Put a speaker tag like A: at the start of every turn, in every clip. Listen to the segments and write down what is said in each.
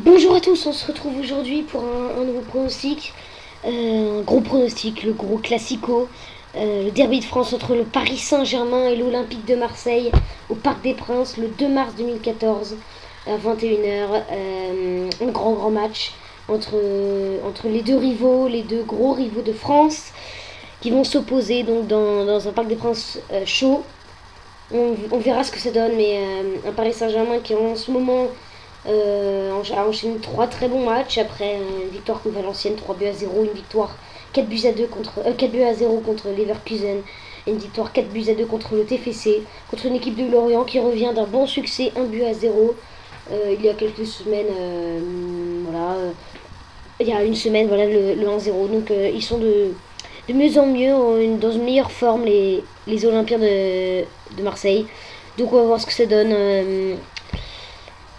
A: Bonjour à tous, on se retrouve aujourd'hui pour un nouveau pronostic, un gros pronostic, le gros classico, le derby de France entre le Paris Saint-Germain et l'Olympique de Marseille au Parc des Princes le 2 mars 2014 à 21h. Un grand match entre les deux rivaux, les deux gros rivaux de France qui vont s'opposer donc dans un Parc des Princes chaud. On verra ce que ça donne, mais un Paris Saint-Germain qui en ce moment a enchaîné 3 très bons matchs après une victoire contre Valenciennes 3-0, une victoire 4-0 contre Leverkusen, une victoire 4-2 contre le TFC, contre une équipe de Lorient qui revient d'un bon succès 1-0 il y a quelques semaines, il y a une semaine, voilà, le 1-0. Donc ils sont de mieux en mieux, dans une meilleure forme, les Olympiens de Marseille. Donc on va voir ce que ça donne.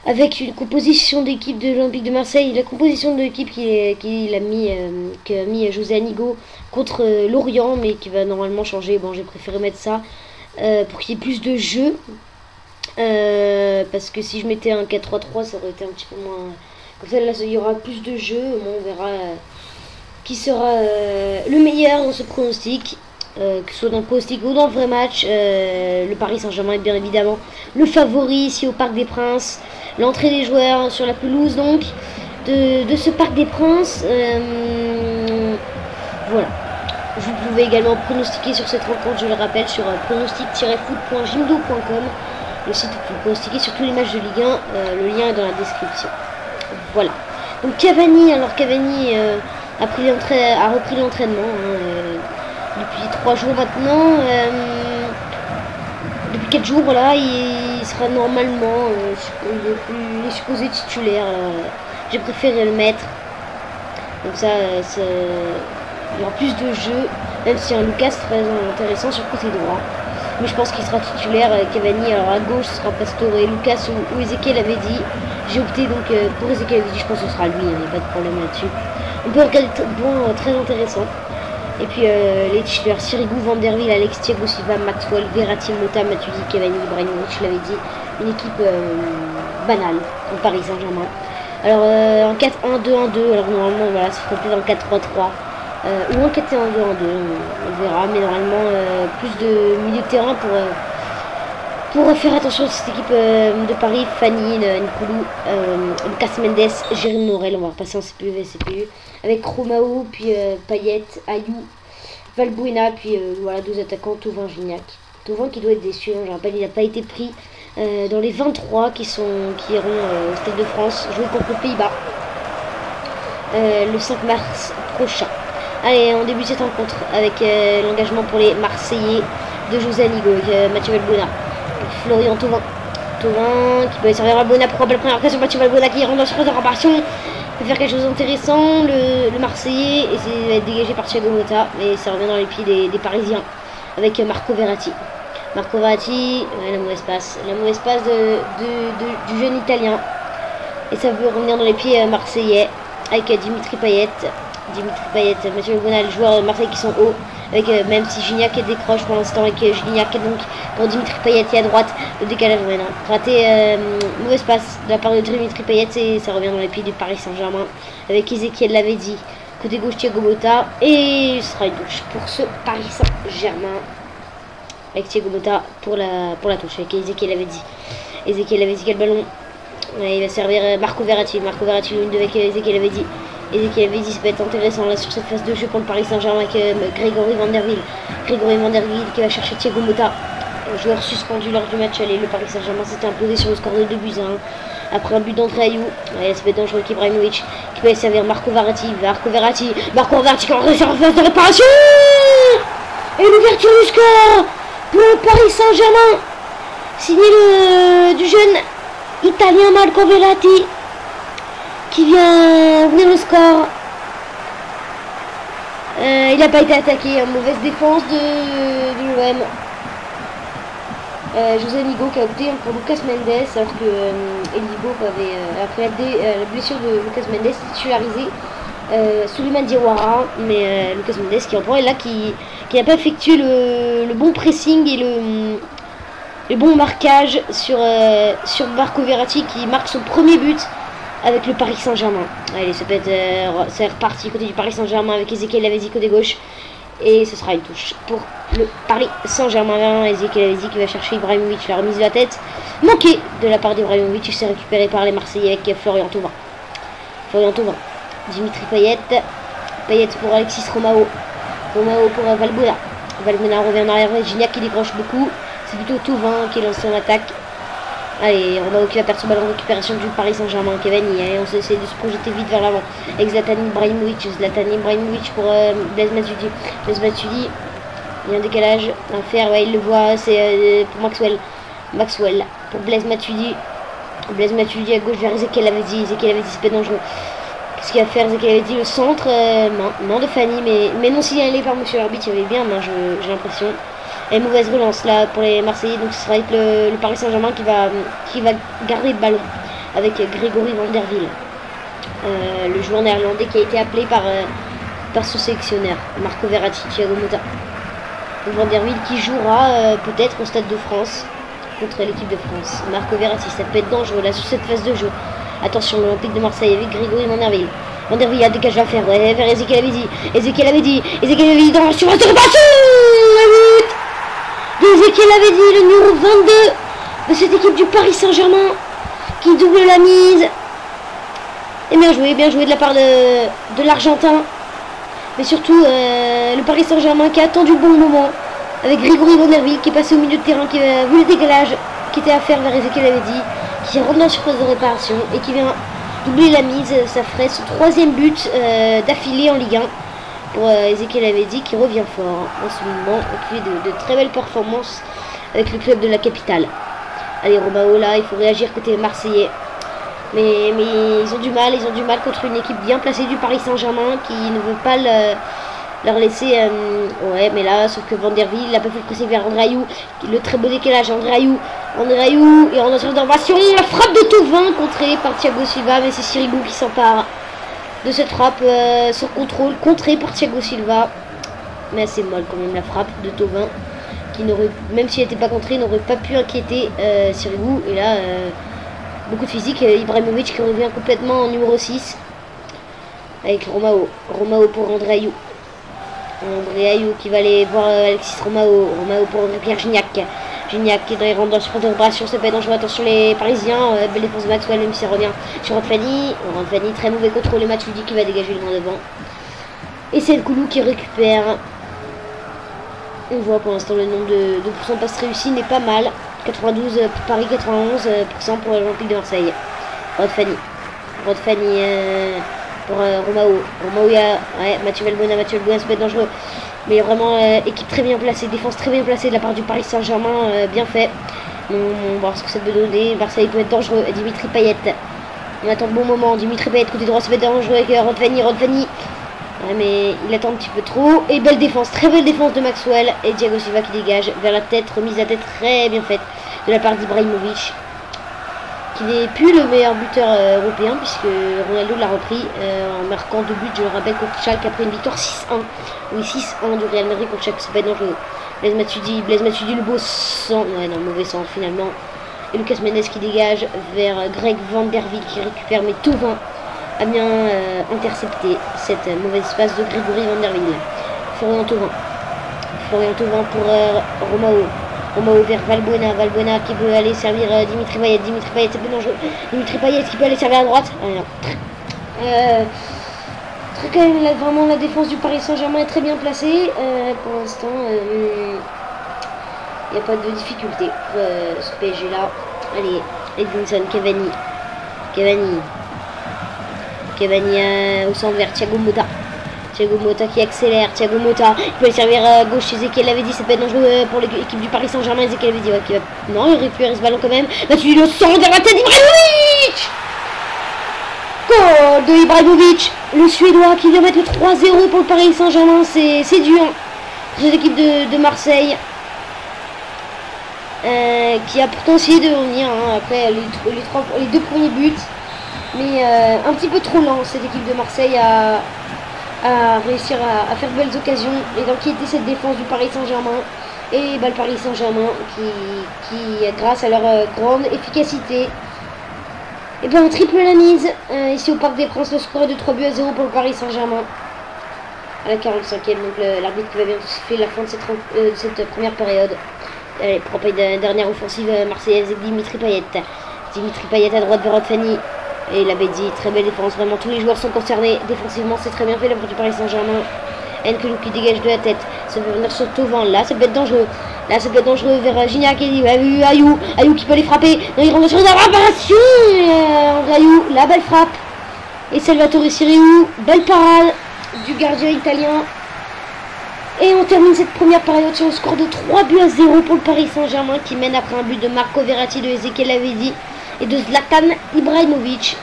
A: Avec une composition d'équipe de l'Olympique de Marseille, la composition de l'équipe qu'a mis José Anigo contre Lorient, mais qui va normalement changer. Bon, j'ai préféré mettre ça pour qu'il y ait plus de jeu, parce que si je mettais un 4-3-3, ça aurait été un petit peu moins. Comme ça, là, il y aura plus de jeu. Bon, on verra qui sera le meilleur dans ce pronostic. Que ce soit dans le pronostic ou dans le vrai match. Le Paris Saint-Germain est bien évidemment le favori ici au Parc des Princes. L'entrée des joueurs sur la pelouse donc de ce Parc des Princes. Voilà. Vous pouvez également pronostiquer sur cette rencontre, je le rappelle, sur pronostic-foot.jimdo.com, le site où vous pouvez pronostiquer sur tous les matchs de Ligue 1. Le lien est dans la description. Voilà. Donc Cavani a repris l'entraînement depuis 3 jours maintenant. Depuis 4 jours, voilà, il sera normalement, il est supposé titulaire. J'ai préféré le mettre. Comme ça, il y aura plus de jeu, même si un Lucas très intéressant sur le côté droit. Mais je pense qu'il sera titulaire. Cavani, alors à gauche, ce sera Pastore, Lucas ou Ezequiel avait dit. J'ai opté donc pour Ezequiel avait dit, je pense que ce sera lui, il n'y a pas de problème là-dessus. On peut regarder très intéressant. Et puis les titulaires, Sirigu, Van der Wiel, Alex, Thiago Silva, Maxwell, Verratti, Mota, Matuidi, Cavani, Ibrahimovic, je l'avais dit. Une équipe banale en Paris Saint-Germain. Alors en 4-1-2-1-2, alors normalement voilà, ça ferait peut-être en 4-3-3 ou en 4-1-2-1-2, on verra, mais normalement plus de milieu de terrain pour faire attention à cette équipe de Paris. Fanny, Nkoulou, Lucas Mendes, Jérémy Morel, on va repasser en CPU, avec Romao, puis Payet, Ayou, Valbuena, puis voilà, 2 attaquants, Thauvin, Gignac. Thauvin qui doit être déçu, je rappelle, il n'a pas été pris dans les 23 qui iront au Stade de France jouer contre le Pays-Bas le 5 mars prochain. Allez, on débute cette rencontre avec l'engagement pour les Marseillais de José Anigo, avec Mathieu Valbuena, Florian Thauvin qui peut servir Valbuena pour la première occasion. Mathieu Valbuena qui rentre dans sur de réparation, peut faire quelque chose d'intéressant, le Marseillais, et c'est va être dégagé par Thiago Motta, mais ça revient dans les pieds des Parisiens avec Marco Verratti. Ouais, la mauvaise passe du jeune Italien, et ça veut revenir dans les pieds marseillais avec Dimitri Payet, Mathieu Valbuena, les joueurs de Marseille qui sont hauts, avec même si Gignac décroche pour l'instant, avec Gignac donc pour Dimitri Payet et à droite le décalage raté, mauvaise passe de la part de Dimitri Payet, et ça revient dans les pieds du Paris Saint-Germain avec Ezequiel l'avait dit, côté gauche Thiago Motta, et ce sera une touche pour ce Paris Saint-Germain avec Thiago Motta pour la touche, avec Ezequiel l'avait dit quel ballon, il va servir Marco Verratti, une de avec Ezequiel l'avait dit. Ça peut être intéressant là sur cette phase de jeu pour le Paris Saint-Germain avec Grégory Van der Wiel qui va chercher Thiago Motta, joueur suspendu lors du match aller. Le Paris Saint-Germain s'était imposé sur le score de 2-1 après un but d'entrée à You. Ça peut être dangereux avec Ibrahimovic qui peut servir Marco Verratti qui rentre sur la phase de réparation, et l'ouverture du score pour le Paris Saint-Germain, signé du jeune Italien Marco Verratti, qui vient ouvrir le score. Il n'a pas été attaqué, mauvaise défense de l'OM. José Anigo qui a opté pour Lucas Mendes, alors que Anigo avait, après la blessure de Lucas Mendes, titularisé Souleymane Diawara, mais Lucas Mendes qui est là, qui n'a pas effectué le bon pressing et le bon marquage sur Marco Verratti, qui marque son premier but avec le Paris Saint-Germain. Allez, ça peut être c'est reparti côté du Paris Saint-Germain avec Ezekiel Lavezzi côté gauche. Et ce sera une touche pour le Paris Saint-Germain. Ezekiel Lavezzi qui va chercher Ibrahimovic, la remise de la tête manquée de la part d'Ibrahimovic. Il s'est récupéré par les Marseillais avec Florian Thauvin. Florian Thauvin, Dimitri Payet. Payet pour Alexis Romao. Romao pour Valbuena. Valbuena revient en arrière. Gignac qui décroche beaucoup. C'est plutôt Thauvin qui lance son attaque. Allez, Romao qui va perdre son ballon de récupération du Paris Saint-Germain. Cavani, on essaie de se projeter vite vers l'avant. Avec Zlatan Ibrahimovic. Zlatan Ibrahimovic pour Blaise Matuidi. Blaise Matuidi, il y a un décalage à faire. Ouais, il le voit. C'est pour Maxwell. Maxwell pour Blaise Matuidi. Blaise Matuidi à gauche vers Ezekiel Lavezzi. Ezekiel Lavezzi, c'est pas dangereux. Qu'est-ce qu'il va faire Ezekiel Lavezzi? Le centre. Non de Fanny, mais non signalé par monsieur l'arbitre. Il y avait bien main, j'ai l'impression. Et mauvaise relance là pour les Marseillais, donc ce sera le Paris Saint-Germain qui va garder le ballon avec Grégory Van der Wiel, le joueur néerlandais qui a été appelé par son sélectionneur Marco Verratti, Thiago Motta. Van der Wiel qui jouera peut-être au Stade de France contre l'équipe de France. Marco Verratti, ça peut être dangereux là sur cette phase de jeu. Attention, l'Olympique de Marseille avec Grégory Van der Wiel. Van der Wiel a dégagé à faire vers Ezekiel Lavezzi. Ezekiel Lavezzi dans la surface de réparation. Ezekiel Lavezzi, le numéro 22 de cette équipe du Paris Saint-Germain qui double la mise. Et bien joué de la part de l'Argentin. Mais surtout le Paris Saint-Germain qui a attendu le bon moment avec Grégory Van der Wiel qui est passé au milieu de terrain, qui a vu le décalage qui était à faire vers Ezekiel Lavezzi, qui rentre dans la surface de réparation et qui vient doubler la mise. Ça ferait son 3e but d'affilée en Ligue 1. Pour Ezekiel Lavezzi qui revient fort en ce moment, qui fait de très belles performances avec le club de la capitale. Allez, Romao là, il faut réagir côté marseillais. Mais ils ont du mal contre une équipe bien placée du Paris Saint-Germain qui ne veut pas leur laisser... ouais, mais là, sauf que Van der Wiel a pas fait presser vers André Ayew. Le très beau décalage, André Ayew, et en notre d'invasion, la frappe de Thauvin contrée par Thiago Silva, mais c'est Sirigu qui s'empare de cette frappe sans contrôle, contrée par Thiago Silva. Mais assez molle quand même la frappe de Thauvin, qui n'aurait, même s'il n'était pas contré, n'aurait pas pu inquiéter Sirigu. Et là, beaucoup de physique. Ibrahimovic qui revient complètement en numéro 6. Avec Romao pour André Ayew. André Ayew qui va aller voir Alexis Romao pour André-Pierre Gignac. Gignac qui rentre dans le sprint d'opération, c'est pas dangereux, attention les Parisiens, belle défense de Maxwell même si revient sur Rodfany, très mauvais contrôle et Matuidi qui va dégager le grand devant. Et c'est le Koulou qui récupère. On voit pour l'instant le nombre de pourcents de passes réussies n'est pas mal, 92 pour Paris, 91% pour l'Olympique de Marseille. Rodfany pour Romao, il y a Mathieu Valbuena, ça peut être dangereux. Mais vraiment, équipe très bien placée, défense très bien placée de la part du Paris Saint-Germain, bien fait. On va voir ce que ça peut donner. Marseille peut être dangereux. Dimitri Payet, on attend le bon moment. Dimitri Payet, côté droit, ça peut être dangereux avec Rodfany. Ouais, mais il attend un petit peu trop. Et belle défense, très belle défense de Maxwell. Et Thiago Silva qui dégage vers la tête, remise à tête très bien faite de la part d'Ibrahimovic, qui n'est plus le meilleur buteur européen puisque Ronaldo l'a repris en marquant 2 buts, je le rappelle, contre Schalke après une victoire 6-1. Oui, 6-1 du Real Madrid contre Schalke, c'est pas dangereux. Blaise Matuidi, le beau sang, ouais non, mauvais sang finalement. Et Lucas Mendes qui dégage vers Greg Van der Wiel qui récupère, mais Thauvin a bien intercepté cette mauvaise passe de Grégory Van der Wiel. Florian Thauvin pour Romao vers Valbuena qui peut aller servir Dimitri Payet, c'est peu dangereux. Dimitri Payet qui peut aller servir à droite. Très quand même, là, vraiment la défense du Paris Saint-Germain est très bien placée. Pour l'instant, il n'y a pas de difficulté pour ce PSG là. Allez, Edinson, Cavani au centre vers Thiago Motta qui accélère, il peut le servir à gauche chez Ezekiel Lavezzi, ça peut être dangereux pour l'équipe du Paris Saint-Germain. Ezekiel Lavezzi, ouais, qui va... Non, il récupère ce ballon quand même. Là, tu le sens vers la tête d'Ibrahimovic. Goal de Ibrahimovic, le Suédois qui vient mettre le 3-0 pour le Paris Saint-Germain. C'est dur pour cette équipe de Marseille. Qui a pourtant essayé de revenir après les 2 premiers buts. Mais un petit peu trop lent cette équipe de Marseille à réussir à faire de belles occasions et d'inquiéter cette défense du Paris Saint-Germain. Et le Paris Saint-Germain qui grâce à leur grande efficacité Et bien on triple la mise ici au Parc des Princes. Le score est de 3-0 pour le Paris Saint-Germain. À la 45e, donc l'arbitre qui va bientôt siffler la fin de cette première période. Allez, pour une dernière offensive marseillaise avec Dimitri Payet. Dimitri Payet à droite, Verratti. Et il avait dit, très belle défense, vraiment tous les joueurs sont concernés. Défensivement, c'est très bien fait la part du Paris Saint-Germain. Nkunku qui dégage de la tête. Ça peut venir sur Thauvin. Là, ça peut être dangereux. Là, ça peut être dangereux vers Gignac et Ayou. Ayou qui peut les frapper. Non, il rentre sur la réparation. Ayou, la belle frappe. Et Salvatore Siriou, belle parade du gardien italien. Et on termine cette première période sur un score de 3-0 pour le Paris Saint-Germain qui mène après un but de Marco Verratti, de Ezequiel Lavezzi et de Zlatan Ibrahimovic.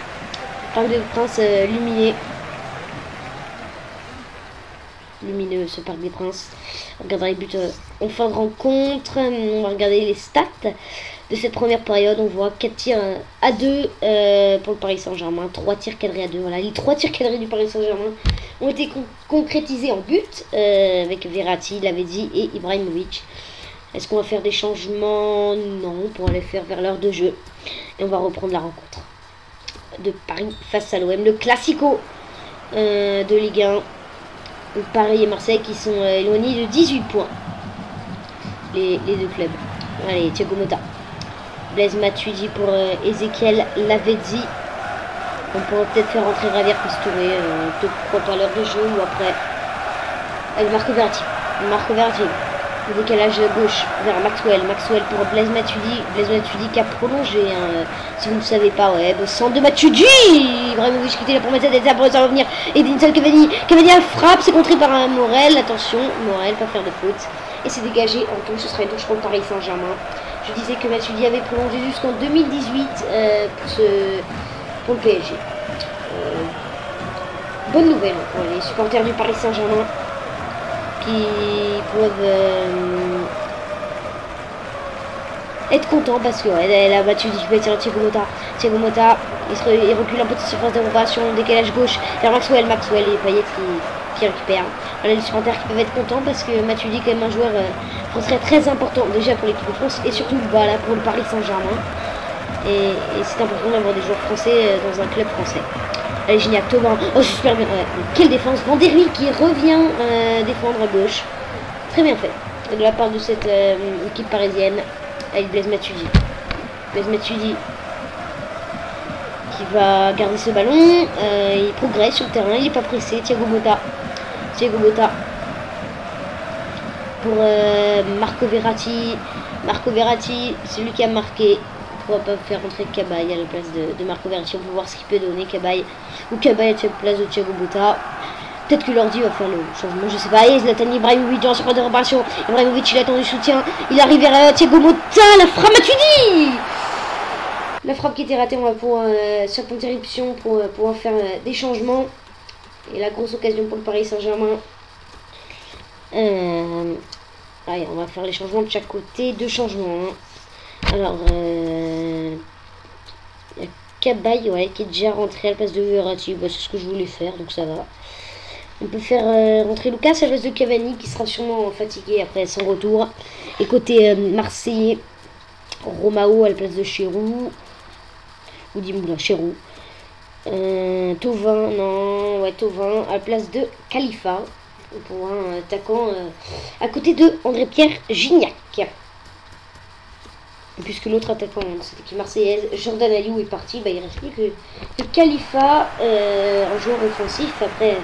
A: Parc des Princes lumineux ce Parc des Princes. On regardera les buts en fin de rencontre. On va regarder les stats de cette première période. On voit 4 tirs à 2 pour le Paris Saint-Germain, 3 tirs cadrés à 2. Voilà, les 3 tirs cadrés du Paris Saint-Germain ont été concrétisés en but avec Verratti, Lavezzi et Ibrahimovic. Est-ce qu'on va faire des changements? Non, on pourra les faire vers l'heure de jeu. Et on va reprendre la rencontre de Paris face à l'OM, le classico de Ligue 1. Paris et Marseille qui sont éloignés de 18 points. Les deux clubs. Allez, Thiago Motta. Blaise Matuidi pour Ezequiel Lavezzi. On pourrait peut-être faire rentrer Javier Pastore, peut-être pas à l'heure de jeu ou après. Avec Marco Verratti. Le décalage gauche vers Maxwell. Maxwell pour Blaise Matuidi. Blaise Matuidi qui a prolongé. Si vous ne savez pas, ouais. Le centre de Matuidi. Ibrahimovic qui était là pour mettre sa tête. Ça va revenir. Edinson Cavani. Cavani a frappe. C'est contré par un Morel. Attention. Morel, pas faire de faute. Et c'est dégagé en touche. Ce sera une touche pour le Paris Saint-Germain. Je disais que Matuidi avait prolongé jusqu'en 2018 pour le PSG. Bonne nouvelle pour les supporters du Paris Saint-Germain qui peuvent être contents parce que elle a battu Thiago Motta. Il recule un peu de surface de réparation, décalage gauche vers Maxwell et Payet qui récupère. Voilà, les supporters qui peuvent être contents parce que Matuidi est quand même un joueur français très important déjà pour l'équipe de France et surtout voilà, pour le Paris Saint-Germain. Et c'est important d'avoir des joueurs français dans un club français. Allez, Gignac, Thauvin. Oh, super bien. Ouais. Quelle défense. Van der Wiel qui revient défendre à gauche. Très bien fait. De la part de cette équipe parisienne. Avec Blaise Matuidi. Blaise Matuidi qui va garder ce ballon. Il progresse sur le terrain. Il n'est pas pressé. Thiago Motta. Pour Marco Verratti. C'est lui qui a marqué. On va pas faire rentrer Cabaye à la place de Marco Verratti. On peut voir ce qu'il peut donner Cabaye. Ou Cabaye à la place de Thiago Motta. Peut-être que l'ordi va faire le changement, je sais pas. Et Zlatan Ibrahimovic en surface de réparation. Ibrahimovic il attend du soutien. Il arrive vers Thiago Motta. La frappe Matuidi. La frappe qui était ratée, on va pouvoir sur interruption pour pouvoir faire des changements. Et la grosse occasion pour le Paris Saint-Germain. Allez, on va faire les changements de chaque côté. 2 changements. Alors, il y a Cabaye qui est déjà rentré à la place de Verratti. Bah, c'est ce que je voulais faire, donc ça va. On peut faire rentrer Lucas à la place de Cavani qui sera sûrement fatigué après son retour. Et côté marseillais, Romao à la place de Chérou. Ou dis-moi, Chérou. Thauvin à la place de Khalifa. Pour un attaquant à côté de André-Pierre Gignac. Puisque l'autre attaquant de cette équipe marseillaise, Jordan Ayou, est parti, bah, il ne reste plus que Khalifa, un joueur offensif. Après,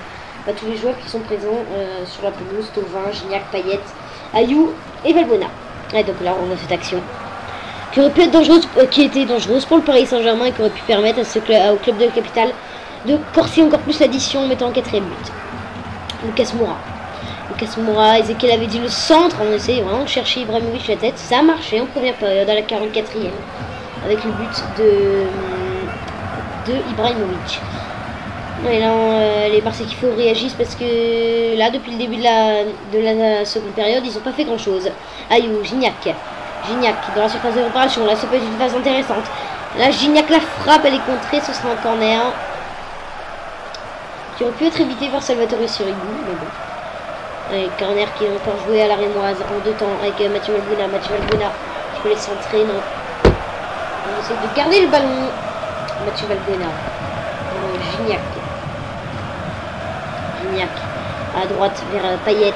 A: bah, tous les joueurs qui sont présents sur la pelouse, Thauvin, Gignac, Payet, Ayou et Valbuena. Et donc là, on a cette action qui aurait pu être dangereuse, qui était dangereuse pour le Paris Saint-Germain et qui aurait pu permettre au club de la capitale de corser encore plus l'addition en mettant en 4e but. Lucas Moura, Ezequiel avait dit le centre, on essayait vraiment de chercher Ibrahimovic la tête, ça a marché en première période à la 44e avec le but de Ibrahimovic. Et là, les Marseillais qu'il faut réagissent parce que là, depuis le début de la seconde période, ils n'ont pas fait grand chose. Ayou, Gignac dans la surface de réparation, là ça peut être une phase intéressante. Là, Gignac la frappe, elle est contrée, ce sera un corner qui aurait pu être évité par Salvatore Sirigu, mais bon. Allez, corner qui est encore joué à la Rémoise en 2 temps avec Mathieu Valbuena qui peut les centrer, non. On essaie de garder le ballon. Mathieu Valbuena. Gignac. Gignac. À droite vers Payet.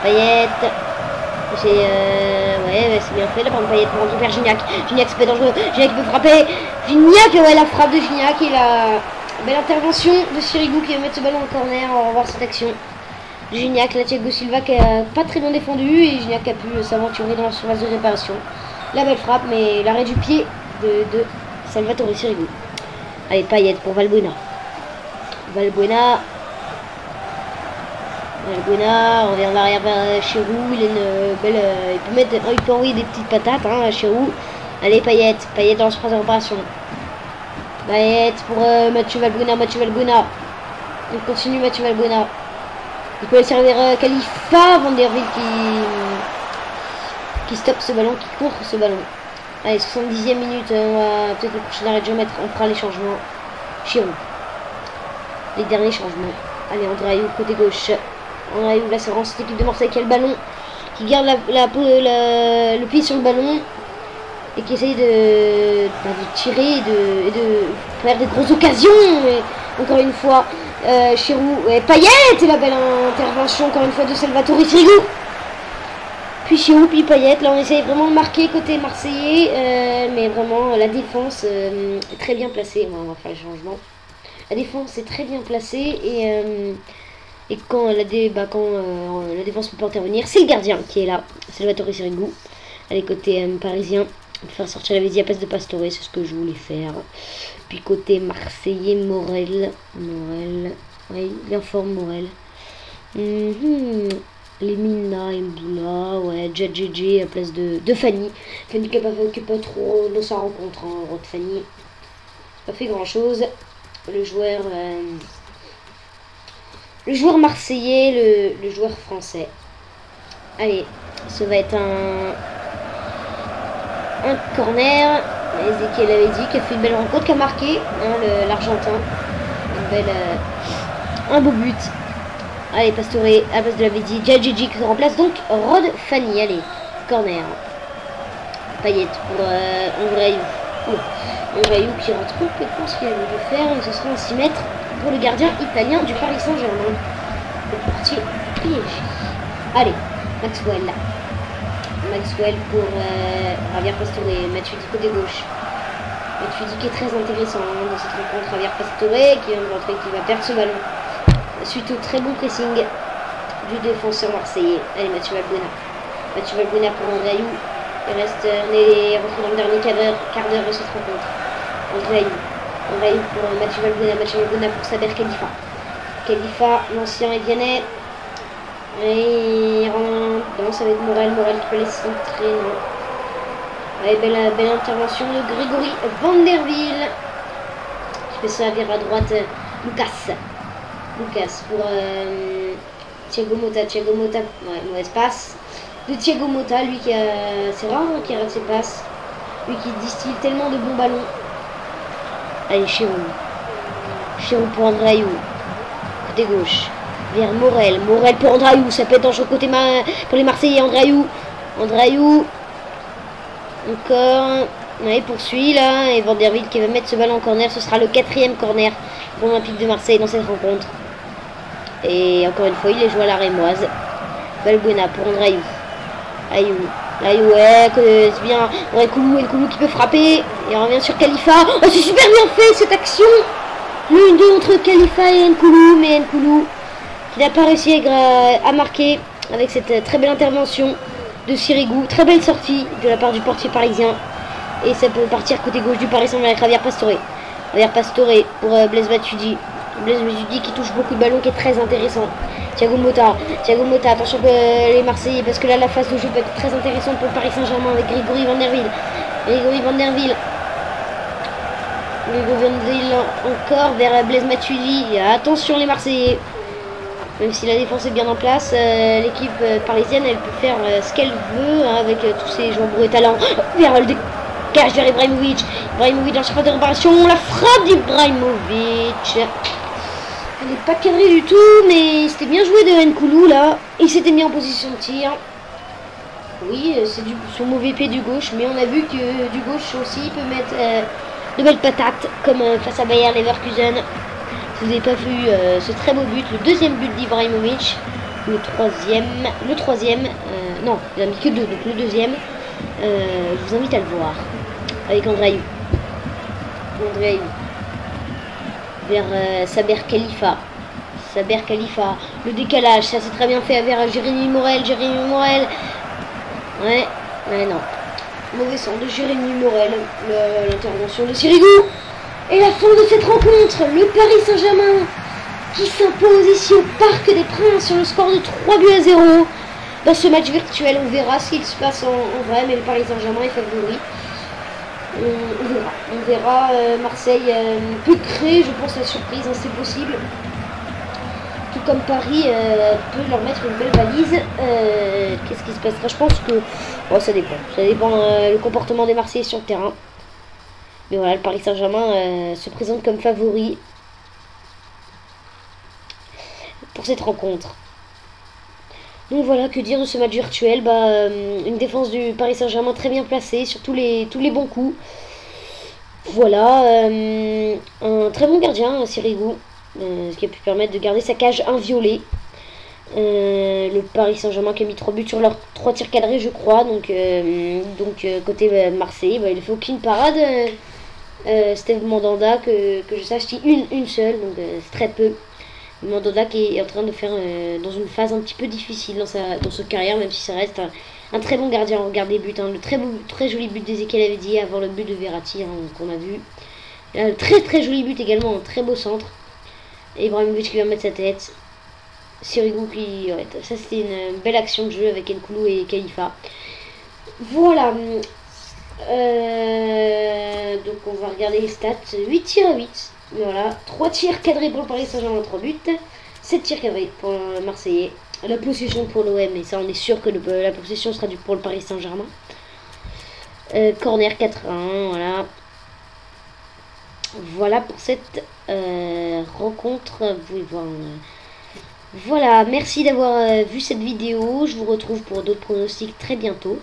A: Payet. C'est ouais, c'est bien fait là par Payet pour rentrer vers Gignac. Gignac c'est pas dangereux. Gignac peut frapper. Gignac, ouais, la frappe de Gignac et la belle intervention de Sirigu qui va mettre ce ballon en corner. On va revoir cette action. Gignac, là Thiago Silva qui a pas très bien défendu et Gignac a pu s'aventurer dans la surface de réparation. La belle frappe, mais l'arrêt du pied de Salvatore Sirigu. Allez, Payet pour Valbuena. Valbuena, on revient en arrière vers Chirou. Il a une belle, il peut envoyer des petites patates, hein, Chirou. Allez, Payet dans la surface de réparation. Payet pour Mathieu Valbuena. Il continue Mathieu Valbuena. Il peut servir Khalifa Van der Wiel qui stoppe ce ballon, qui court ce ballon. Allez, 70e minute, on va peut-être le prochain arrêt de jeu mettre, on fera les changements. Chirou. Les derniers changements. Allez, André Ayew côté gauche. André Ayew, là c'est vraiment cette équipe de Marseille qui a le ballon, qui garde le pied sur le ballon et qui essaye de tirer et de faire des grosses occasions. Et encore une fois, Chirou et Payet et la belle intervention encore une fois de Salvatore Sirigu. Puis Chirou, puis Payet. Là on essaye vraiment de marquer côté marseillais, mais vraiment la défense est très bien placée. On va faire le changement. La défense est très bien placée et quand la défense peut pas intervenir, c'est le gardien qui est là, Salvatore Sirigu. Allez, côté parisien, faire sortir la Vézi à place de Pastore, c'est ce que je voulais faire. Puis côté marseillais, Morel, oui, bien fort Morel. Lemina, Mboula, ouais, JJJ à place de Fanny. Fanny qui n'a pas trop dans sa rencontre, hein, Rod Fanny. Pas fait grand chose. Le joueur marseillais, le joueur français. Allez, ça va être un corner. Ezequiel avait dit qu'il a fait une belle rencontre, qui a marqué, hein, l'Argentin. Un beau but. Allez, Pastore à la place de la Védi. Djadjidji qui se remplace donc Rod Fanny. Allez, corner. Payet pour André Ayew. André Ayew qui rentre complètement ce qu'il avait dû faire. Et ce sera un 6 mètres pour le gardien italien du Paris Saint-Germain. Le portier PSG. Allez, Maxwell. Maxwell pour Javier Pastore. Matuidi côté gauche. Matuidi qui est très intéressant, hein, dans cette rencontre. Javier Pastore qui vient de rentrer, qui va perdre ce ballon. Suite au très bon pressing du défenseur marseillais. Allez, Mathieu Valbuena. Mathieu Valbuena pour André Ayew. On est rentré dans le dernier quart d'heure de cette rencontre. André Ayew pour Mathieu Valbuena. Mathieu Valbuena pour Saber Khalifa. Khalifa, l'ancien Edianais. Et non, ça va être Morel qui peut laisser centrer. Non. Allez, belle intervention de Grégory Van der Wiel. Je vais servir à droite Lucas pour Thiago Motta, ouais, mauvaise passe de Thiago Motta, lui qui a, c'est rare hein, qui rate ses passes, lui qui distille tellement de bons ballons. Allez, Chirou pour André Ayew, côté gauche, vers Morel pour André Ayew, ça peut être dangereux côté pour les Marseillais. André Ayew, encore, il poursuit là, et Van der Wiel qui va mettre ce ballon en corner, ce sera le 4e corner pour l'Olympique de Marseille dans cette rencontre. Et encore une fois, il est joué à la rémoise. Valbuena pour André Ayew. Ouais, c'est bien. Nkoulou qui peut frapper. Et on revient sur Khalifa. Oh, c'est super bien fait cette action. Le 1-2 entre Khalifa et Nkoulou. Mais Nkoulou qui n'a pas réussi à marquer avec cette très belle intervention de Sirigu. Très belle sortie de la part du portier parisien. Et ça peut partir côté gauche du Paris Saint-Germain avec Javier Pastore pour Blaise Matuidi. Blaise Matuidi qui touche beaucoup de ballons, qui est très intéressant. Thiago Motta, attention que les Marseillais, parce que là la phase de jeu peut être très intéressante pour le Paris Saint-Germain avec Grégory Van der Wiel. Encore vers Blaise Matuidi. Attention les Marseillais. Même si la défense est bien en place, l'équipe parisienne elle peut faire ce qu'elle veut hein, avec tous ses joueurs beaux et talents. Vers le décage vers Ibrahimovic en surface de réparation. La frappe d'Ibrahimovic. Elle n'est pas cadrée du tout, mais c'était bien joué de Nkoulou là. Il s'était mis en position de tir. Oui, c'est son mauvais pied du gauche, mais on a vu que du gauche aussi il peut mettre de belles patates, comme face à Bayer Leverkusen. Si vous n'avez pas vu ce très beau but, le deuxième but d'Ibrahimovic, le troisième, non, il n'a mis que deux, donc le deuxième, je vous invite à le voir, avec André Ayew. Vers Saber Khalifa. Le décalage, ça c'est très bien fait vers Jérémy Morel. Ouais, mais non. Mauvais sens de Jérémy Morel. L'intervention de Sirigu. Et la fin de cette rencontre. Le Paris Saint-Germain qui s'impose ici au Parc des Princes sur le score de 3-0. Dans ce match virtuel, on verra ce qu'il se passe en vrai, mais le Paris Saint-Germain est favori. On verra. Marseille peut créer, je pense, la surprise, hein, c'est possible. Tout comme Paris peut leur mettre une belle valise. Qu'est-ce qui se passera? Je pense que ça dépend. Ça dépend le comportement des Marseillais sur le terrain. Mais voilà, le Paris Saint-Germain se présente comme favori pour cette rencontre. Donc voilà, que dire de ce match virtuel? Une défense du Paris Saint-Germain très bien placée sur tous les bons coups. Voilà, un très bon gardien, Sirigu, ce qui a pu permettre de garder sa cage inviolée. Le Paris Saint-Germain qui a mis 3 buts sur leurs 3 tirs cadrés, je crois. Donc côté Marseille, il ne fait aucune parade. Steve Mandanda, que je sache, une seule, donc c'est très peu. Mandanda qui est en train de faire dans une phase un petit peu difficile dans sa carrière, même si ça reste un très bon gardien. Regardez les buts, hein, le très joli but d'Ezequiel Avedi avant le but de Verratti, hein, qu'on a vu. Un très joli but également, un très beau centre. Et Ibrahimovic qui vient mettre sa tête. Sirigu qui... Ouais, ça c'était une belle action de jeu avec Nkoulou et Khalifa. Voilà. Donc on va regarder les stats. 8 tirs à 8. Voilà, 3 tirs cadrés pour le Paris Saint-Germain, 3 buts. 7 tirs cadrés pour le Marseillais. La possession pour l'OM, et ça on est sûr que la possession sera pour le Paris Saint-Germain. Corner 4-1, voilà. Voilà pour cette rencontre. Vous pouvez voir. Voilà, merci d'avoir vu cette vidéo. Je vous retrouve pour d'autres pronostics très bientôt.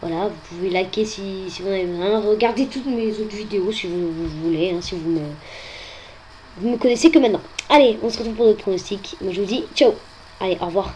A: Voilà, vous pouvez liker si vous en avez besoin. Regardez toutes mes autres vidéos si vous voulez, hein, si vous me connaissez que maintenant. Allez, on se retrouve pour d'autres pronostics. Moi je vous dis ciao. Allez, au revoir.